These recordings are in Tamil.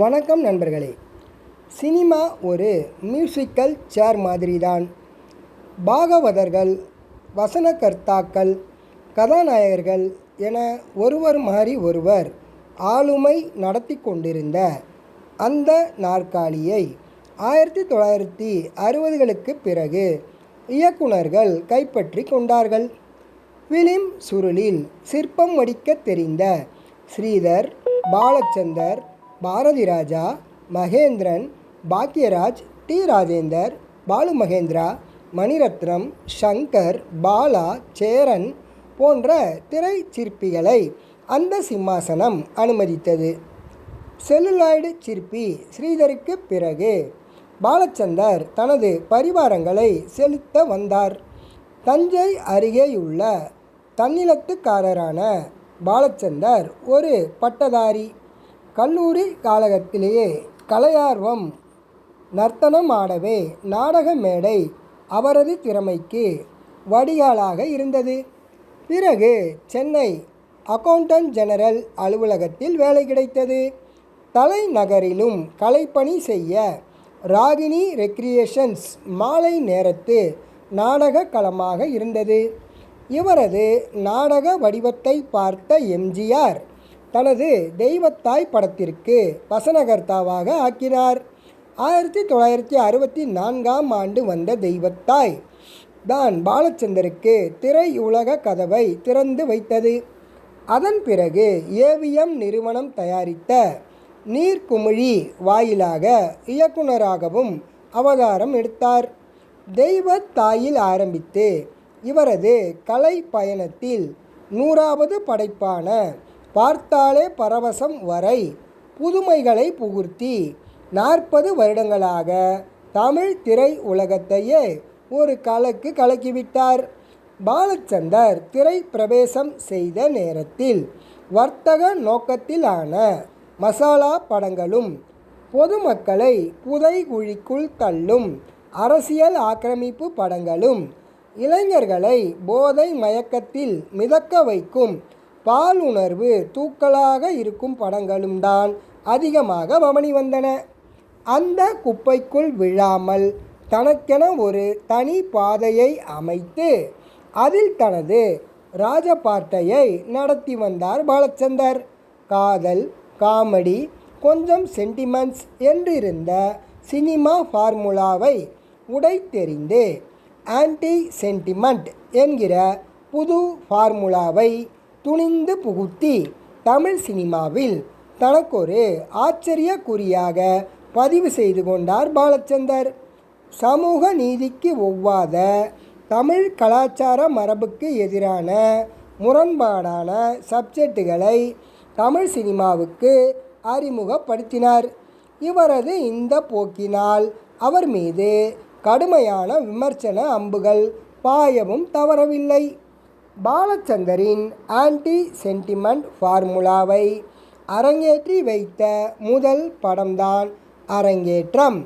வணக்கம் நண்பர்களே. சினிமா ஒரு மியூசிக்கல் சேர் மாதிரிதான். பாகவதர்கள், வசனகர்த்தாக்கள், கதாநாயகர்கள் என ஒருவர் மாறி ஒருவர் ஆளுமை நடத்தி கொண்டிருந்த அந்த நாற்காலியை 1960களுக்கு பிறகு இயக்குனர்கள் கைப்பற்றி கொண்டார்கள். ஃபிலிம் சுருளில் சிற்பம் வடிக்க தெரிந்த ஸ்ரீதர், பாலச்சந்தர், பாரதிராஜா, மகேந்திரன், பாக்யராஜ், டி. ராஜேந்தர், பாலு மகேந்திரா, மணிரத்னம், ஷங்கர், பாலா, சேரன் போன்ற திரை சிற்பிகளை அந்த சிம்மாசனம் அனுமதித்தது. செல்லுலாய்டு சிற்பி ஸ்ரீதருக்கு பிறகு பாலச்சந்தர் தனது பரிவாரங்களை செலுத்த வந்தார். தஞ்சை அருகேயுள்ள தன்னிலத்துக்காரரான பாலச்சந்தர் ஒரு பட்டதாரி. கல்லூரி காலகத்திலேயே கலையார்வம். நர்த்தனம் ஆடவே நாடக மேடை அவரது திறமைக்கு வடிகாலாக இருந்தது. பிறகு சென்னை அக்கவுண்டன்ட் ஜெனரல் அலுவலகத்தில் வேலை கிடைத்தது. தலைநகரிலும் கலைப்பணி செய்ய ராகினி ரெக்ரியேஷன்ஸ் மாலை நேரத்து நாடக களமாக இருந்தது. இவரது நாடக வடிவத்தை பார்த்த எம்ஜிஆர் தனது தெய்வத்தாய் படத்திற்கு வசனகர்த்தாவாக ஆக்கினார். 1964ஆம் ஆண்டு வந்த தெய்வத்தாய் தான் பாலச்சந்தருக்கு திரையுலக கதவை திறந்து வைத்தது. அதன் பிறகு ஏவிஎம் நிறுவனம் தயாரித்த நீர்க்குமிழி வாயிலாக இயக்குனராகவும் அவதாரம் எடுத்தார். தெய்வத்தாயில் ஆரம்பித்து இவரது கலை பயணத்தில் 100வது படைப்பான பார்த்தாலே பரவசம் வரை புதுமைகளை புகுத்தி 40 வருடங்களாக தமிழ் திரை உலகத்தையே ஒரு கலக்கிவிட்டார். பாலச்சந்தர் திரை பிரவேசம் செய்த நேரத்தில் வர்த்தக நோக்கத்திலான மசாலா படங்களும், பொதுமக்களை புதைகுழிக்குள் தள்ளும் அரசியல் ஆக்கிரமிப்பு படங்களும், இளைஞர்களை போதை மயக்கத்தில் மிதக்க வைக்கும் பாலுணர்வு தூக்கலாக இருக்கும் படங்களும் தான் அதிகமாக வமனி வந்தன. அந்த குப்பைக்குள் விழாமல் தனக்கென ஒரு தனி பாதையை அமைத்து அதில் தனது ராஜபாட்டையை நடத்தி வந்தார் பாலச்சந்தர். காதல், காமெடி, கொஞ்சம் சென்டிமெண்ட்ஸ் என்றிருந்த சினிமா ஃபார்முலாவை உடைத்தெறிந்து ஆன்டி சென்டிமெண்ட் என்கிற புது ஃபார்முலாவை துணிந்து புகுத்தி தமிழ் சினிமாவில் தனக்கொரு ஆச்சரியக்குறியாக பதிவு செய்து கொண்டார் பாலச்சந்தர். சமூக நீதிக்கு ஒவ்வாத, தமிழ் கலாச்சார மரபுக்கு எதிரான, முரண்பாடான சப்ஜெக்டுகளை தமிழ் சினிமாவுக்கு அறிமுகப்படுத்தினார். இவரது இந்த போக்கினால் அவர் மீது கடுமையான விமர்சன அம்புகள் பாயவும் தவறவில்லை. பாலச்சந்தரின் ஆன்டி சென்டிமெண்ட் ஃபார்முலாவை அரங்கேற்றி வைத்த முதல் படம்தான் அரங்கேற்றம்.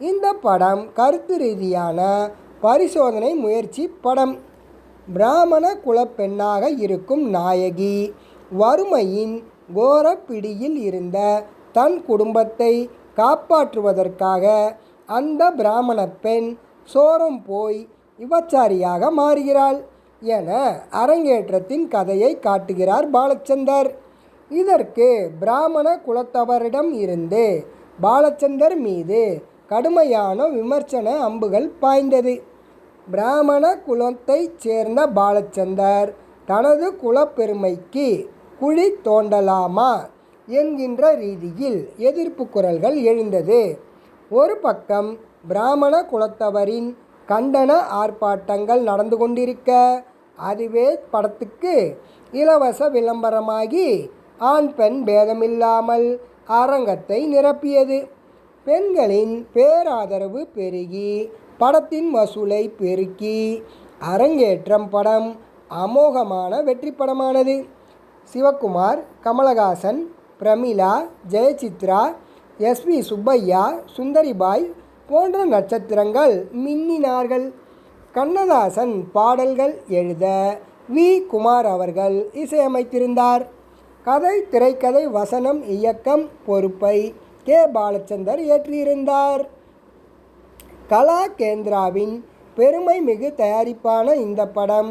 இந்த படம் கருத்து ரீதியான பரிசோதனை முயற்சி படம். பிராமண குலப்பெண்ணாக இருக்கும் நாயகி வறுமையின் கோர பிடியில் இருந்த தன் குடும்பத்தை காப்பாற்றுவதற்காக அந்த பிராமண பெண் சோரம் போய் விபச்சாரியாக மாறுகிறாள் என அரங்கேற்றத்தின் கதையை காட்டுகிறார் பாலச்சந்தர். இதற்கு பிராமண குலத்தவரிடம் இருந்து பாலச்சந்தர் மீது கடுமையான விமர்சன அம்புகள் பாய்ந்தது. பிராமண குலத்தைச் சேர்ந்த பாலச்சந்தர் தனது குலப்பெருமைக்கு குழி தோண்டலாமா என்கின்ற ரீதியில் எதிர்ப்பு குரல்கள் எழுந்தது. ஒரு பக்கம் பிராமண குலத்தவரின் கண்டன ஆர்ப்பாட்டங்கள் நடந்து கொண்டிருக்க, அதுவே படத்துக்கு இலவச விளம்பரமாகி ஆண் பெண் பேதமில்லாமல் அரங்கத்தை நிரப்பியது. பெண்களின் பேராதரவு பெருகி படத்தின் வசூலை பெருக்கி அரங்கேற்றம் படம் அமோகமான வெற்றி படமானது. சிவகுமார், கமலஹாசன், பிரமிளா, ஜெயசித்ரா, எஸ்.வி. சுப்பையா, சுந்தரிபாய் போன்ற நட்சத்திரங்கள் மின்னினார்கள். கண்ணதாசன் பாடல்கள் எழுத வி. குமார் அவர்கள் இசையமைத்திருந்தார். கதை, திரைக்கதை, வசனம், இயக்கம் பொறுப்பை பாலச்சந்தர் இயற்றியிருந்தார். கலா கேந்திராவின் பெருமை மிகு தயாரிப்பான இந்த படம்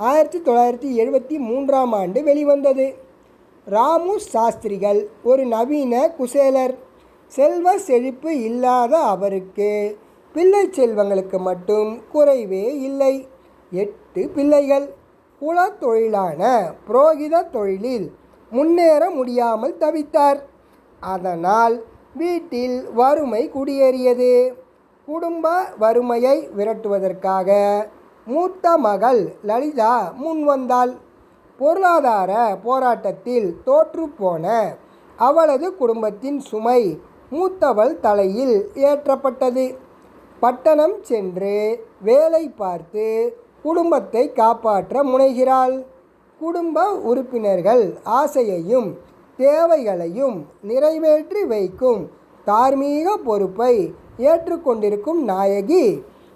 1973ஆம் ஆண்டு வெளிவந்தது. ராமு சாஸ்திரிகள் ஒரு நவீன குசேலர். செல்வ செழிப்பு இல்லாத அவருக்கு பிள்ளை செல்வங்களுக்கு மட்டும் குறைவே இல்லை. 8 பிள்ளைகள். குலத்தொழிலான புரோகித தொழிலில் முன்னேற முடியாமல் தவித்தார். அதனால் வீட்டில் வறுமை குடியேறியது. குடும்ப வறுமையை விரட்டுவதற்காக மூத்த மகள் லலிதா முன்வந்தாள். பொருளாதார போராட்டத்தில் தோற்றுப்போன அவளது குடும்பத்தின் சுமை மூத்தவள் தலையில் ஏற்றப்பட்டது. பட்டணம் சென்று வேலை பார்த்து குடும்பத்தை காப்பாற்ற முனைகிறாள். குடும்ப உறுப்பினர்கள் ஆசையையும் தேவைகளையும் நிறைவேற்றி வைக்கும் தார்மீக பொறுப்பை ஏற்றுக்கொண்டிருக்கும் நாயகி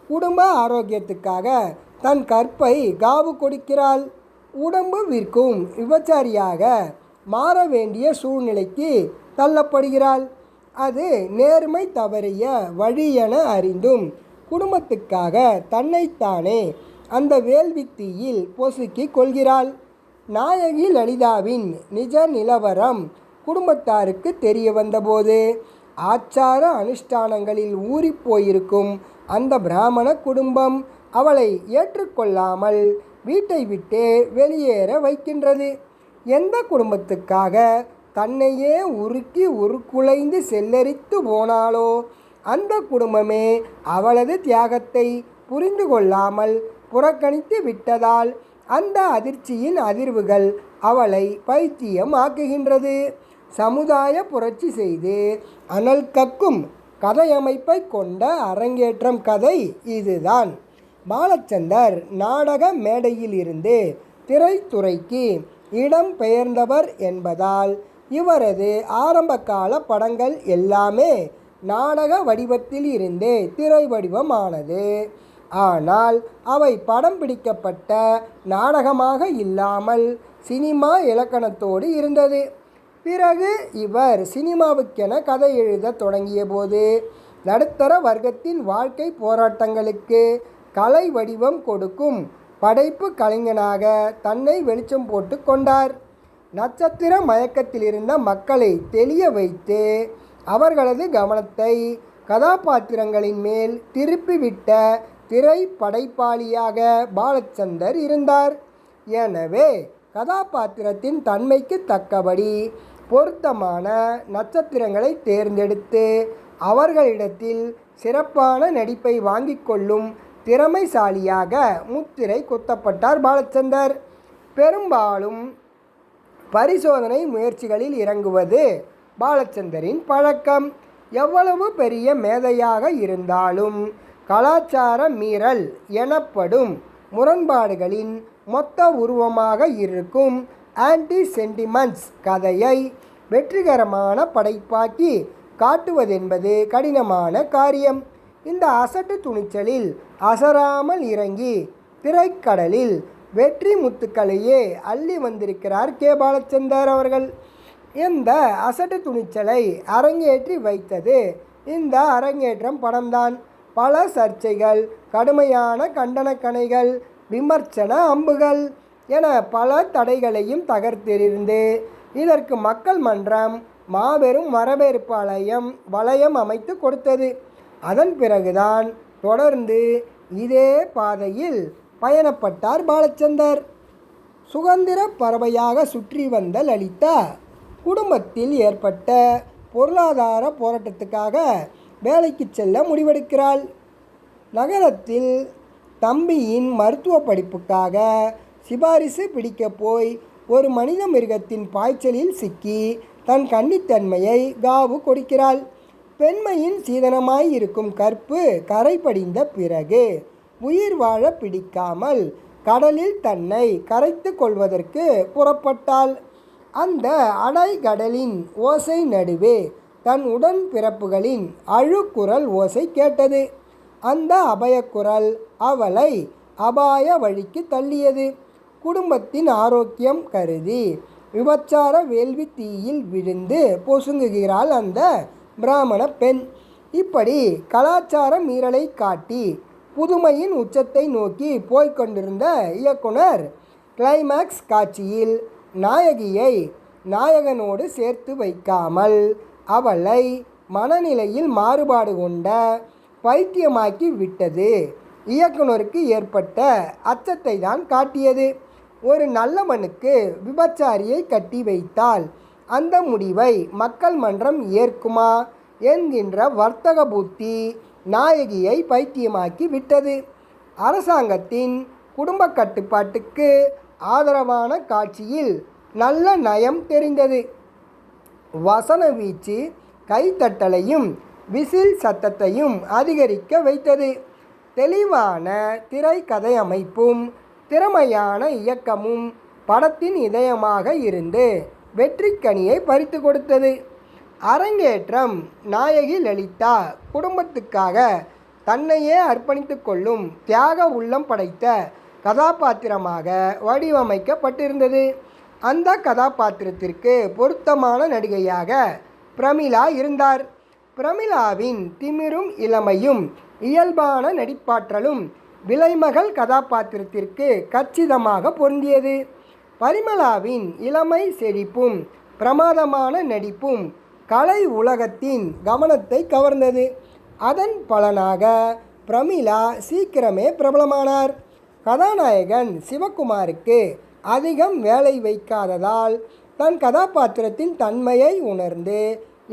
குடும்ப ஆரோக்கியத்துக்காக தன் கற்பை காவு கொடுக்கிறாள். உடம்பு விற்கும் விபச்சாரியாக மாற வேண்டிய சூழ்நிலைக்கு தள்ளப்படுகிறாள். அது நேர்மை தவறிய வழி என அறிந்தும் குடும்பத்துக்காக தன்னைத்தானே அந்த வேள்வித்தீயில் பொசுக்கி கொள்கிறாள். நாயகி லலிதாவின் நிஜ நிலவரம் குடும்பத்தாருக்கு தெரிய வந்தபோது ஆச்சார அனுஷ்டானங்களில் ஊறிப்போயிருக்கும் அந்த பிராமண குடும்பம் அவளை ஏற்றுக்கொள்ளாமல் வீட்டை விட்டு வெளியேற வைக்கின்றது. எந்த குடும்பத்துக்காக தன்னையே உருக்கி உருக்குலைந்து செல்லரித்து போனாலோ அந்த குடும்பமே அவளது தியாகத்தை புரிந்து கொள்ளாமல் புறக்கணித்து விட்டதால் அந்த அதிர்ச்சியின் அதிர்வுகள் அவளை பைத்தியம் ஆக்குகின்றது. சமுதாய புரட்சி செய்து அனல் கக்கும் கதையமைப்பை கொண்ட அரங்கேற்றம் கதை இதுதான். பாலச்சந்தர் நாடக மேடையிலிருந்து திரைத்துறைக்கு இடம் பெயர்ந்தவர் என்பதால் இவரது ஆரம்பகால படங்கள் எல்லாமே நாடக வடிவத்தில் இருந்தே திரை வடிவமானது. ஆனால் அவை படம் பிடிக்கப்பட்ட நாடகமாக இல்லாமல் சினிமா இலக்கணத்தோடு இருந்தது. பிறகு இவர் சினிமாவுக்கென கதை எழுத தொடங்கிய போது நடுத்தர வர்க்கத்தின் வாழ்க்கை போராட்டங்களுக்கு கலை வடிவம் கொடுக்கும் படைப்பு கலைஞனாக தன்னை வெளிச்சம் போட்டு கொண்டார். நட்சத்திர மயக்கத்தில் இருந்த மக்களை தெளிய வைத்து அவர்களது கவனத்தை கதாபாத்திரங்களின் மேல் திருப்பிவிட்ட திரை படைப்பாளியாக பாலச்சந்தர் இருந்தார். எனவே கதாபாத்திரத்தின் தன்மைக்கு தக்கபடி பொருத்தமான நட்சத்திரங்களை தேர்ந்தெடுத்து அவர்களிடத்தில் சிறப்பான நடிப்பை வாங்கி கொள்ளும் திறமைசாலியாக முத்திரை குத்தப்பட்டார் பாலச்சந்தர். பெரும்பாலும் பரிசோதனை முயற்சிகளில் இறங்குவது பாலச்சந்தரின் பழக்கம். எவ்வளவு பெரிய மேதையாக இருந்தாலும் கலாச்சார மீறல் எனப்படும் முரண்பாடுகளின் மொத்த உருவமாக இருக்கும் ஆன்டி சென்டிமெண்ட்ஸ் கதையை வெற்றிகரமான படைப்பாக்கி காட்டுவதென்பது கடினமான காரியம். இந்த அசட்டு துணிச்சலில் அசராமல் இறங்கி திரைக்கடலில் வெற்றி முத்துக்களையே அள்ளி வந்திருக்கிறார் பாலச்சந்தர் அவர்கள். இந்த அசட்டு துணிச்சலை அரங்கேற்றி வைத்தது இந்த அரங்கேற்றம் படம்தான். பல சர்ச்சைகள், கடுமையான கண்டனக்கணைகள், விமர்சன அம்புகள் என பல தடைகளையும் தகர்த்தெறிந்து இதற்கு மக்கள் மன்றம் மாபெரும் வரவேற்பு வளையம் அமைத்து கொடுத்தது. அதன் பிறகுதான் தொடர்ந்து இதே பாதையில் பயணப்பட்டார் பாலச்சந்தர். சுதந்திர பறவையாக சுற்றி வந்த லலிதா குடும்பத்தில் ஏற்பட்ட பொருளாதார போராட்டத்துக்காக வேலைக்கு செல்ல முடிவெடுக்கிறாள். நகரத்தில் தம்பியின் மருத்துவ படிப்புக்காக சிபாரிசு பிடிக்க போய் ஒரு மனித மிருகத்தின் பாய்ச்சலில் சிக்கி தன் கன்னித்தன்மையை காவு கொடுக்கிறாள். பெண்மையின் சீதனமாய் இருக்கும் கற்பு கரை படிந்த பிறகு உயிர் வாழ பிடிக்காமல் கடலில் தன்னை கரைத்து கொள்வதற்கு புறப்பட்டாள். அந்த அடைகடலின் ஓசை நடுவே தன் உடன் பிறப்புகளின் அழுக்குரல் ஓசை கேட்டது. அந்த அபயக்குரல் அவளை அபாய வழிக்கு தள்ளியது. குடும்பத்தின் ஆரோக்கியம் கருதி விபச்சார வேள்வி தீயில் விழுந்து பொசுங்குகிறாள் அந்த பிராமண பெண். இப்படி கலாச்சார மீறலை காட்டி புதுமையின் உச்சத்தை நோக்கி போய்கொண்டிருந்த இயக்குனர் கிளைமேக்ஸ் காட்சியில் நாயகியை நாயகனோடு சேர்த்து வைக்காமல் அவளை மனநிலையில் மாறுபாடு கொண்ட பைத்தியமாக்கி விட்டது இயக்குனருக்கு ஏற்பட்ட அச்சத்தை தான் காட்டியது. ஒரு நல்லவனுக்கு விபச்சாரியை கட்டி வைத்தால் அந்த முடிவை மக்கள் மன்றம் ஏற்குமா என்கின்ற வர்த்தக புத்தி நாயகியை பைத்தியமாக்கி விட்டது. அரசாங்கத்தின் குடும்ப கட்டுப்பாட்டுக்கு ஆதரவான காட்சியில் நல்ல நயம் தெரிந்தது. வசன வீச்சு கைத்தட்டலையும் விசில் சத்தத்தையும் அதிகரிக்க வைத்தது. தெளிவான திரைக்கதை அமைப்பும் திறமையான இயக்கமும் படத்தின் இதயமாக இருந்து வெற்றிக்கனியை பறித்து கொடுத்தது. அரங்கேற்றம் நாயகி லலிதா குடும்பத்துக்காக தன்னையே அர்ப்பணித்து கொள்ளும் தியாக உள்ளம் படைத்த கதாபாத்திரமாக வடிவமைக்கப்பட்டிருந்தது. அந்த கதாபாத்திரத்திற்கு பொருத்தமான நடிகையாக பிரமிளா இருந்தார். பிரமிளாவின் திமிரும் இளமையும் இயல்பான நடிப்பாற்றலும் விலைமகள் கதாபாத்திரத்திற்கு கச்சிதமாக பொருந்தியது. பரிமளாவின் இளமை செழிப்பும் பிரமாதமான நடிப்பும் கலை உலகத்தின் கவனத்தை கவர்ந்தது. அதன் பலனாக பிரமிளா சீக்கிரமே பிரபலமானார். கதாநாயகன் சிவகுமாருக்கு அதிகம் வேலை வைக்காததால் தன் கதாபாத்திரத்தின் தன்மையை உணர்ந்து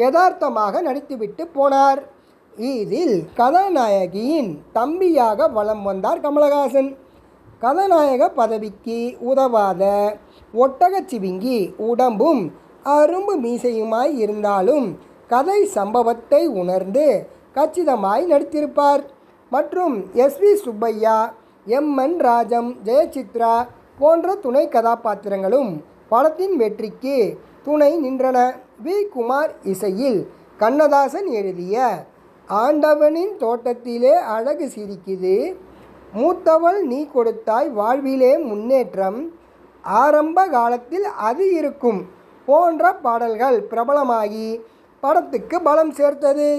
யதார்த்தமாக நடித்துவிட்டு போனார். இதில் கதாநாயகியின் தம்பியாக வலம் வந்தார் கமலஹாசன். கதாநாயக பதவிக்கு உதவாத ஒட்டகச்சிவிங்கி உடம்பும் அரும்பு மீசையுமாய் இருந்தாலும் கதை சம்பவத்தை உணர்ந்து கச்சிதமாய் நடித்திருப்பார். மற்றும் எஸ்.வி. சுப்பையா, எம்.என். ராஜம், ஜெயசித்ரா போன்ற துணை கதாபாத்திரங்களும் படத்தின் வெற்றிக்கு துணை நின்றன. வி. குமார் இசையில் கண்ணதாசன் எழுதிய ஆண்டவனின் தோட்டத்திலே அழகு சிரிக்குது, மூத்தவள் நீ கொடுத்தாய் வாழ்விலே முன்னேற்றம், ஆரம்ப காலத்தில் அது இருக்கும் போன்ற பாடல்கள் பிரபலமாகி படத்துக்கு பலம் சேர்த்தது.